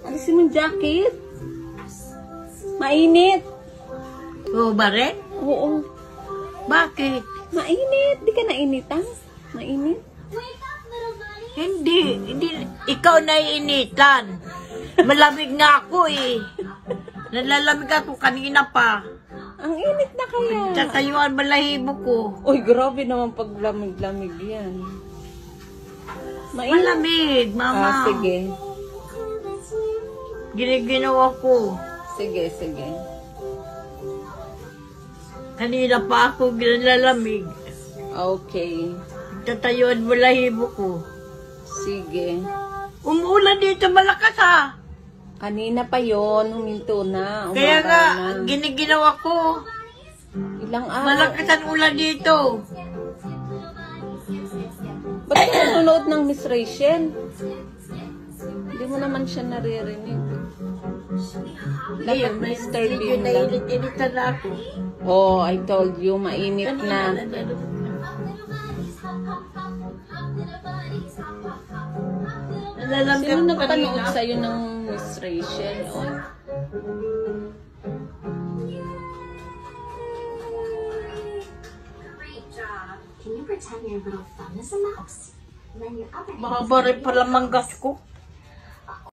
Alisin mo yung jacket. Mainit. Oo ba rin? Oo. Bakit? Mainit. Di ka nainitan? Mainit. Hindi. Ikaw naiinitan. Malamig nga ako eh. Nalalamig ako kanina pa. Ang init na kaya. Tatayuan balahibo ko. Uy, grabe naman pag lamig-lamig yan. Mainit. Malamig, mama. Sige. Giniginawa ko. Sige. Kanina pa ako ginalalamig. Okay. Tatayuan balahibo ko. Sige. Umuulan dito malakas ha. Kanina pa yon, huminto na. Kaya nga, Na. giniginawa ko. Ilang araw. Malakas ang ulan dito. Ba't ka nanonood ng Miss Rachel? Hindi mo naman siya naririnig. Dapat Mr. Bean lang. Nainit-initan na ako. Oh, I told you, mainit na. Sino nagpanood sa'yo ng Miss Rachel? Oh. Can you pretend your little thumb is a mouse? Then your other hand Mahaba rin pala manggas ko.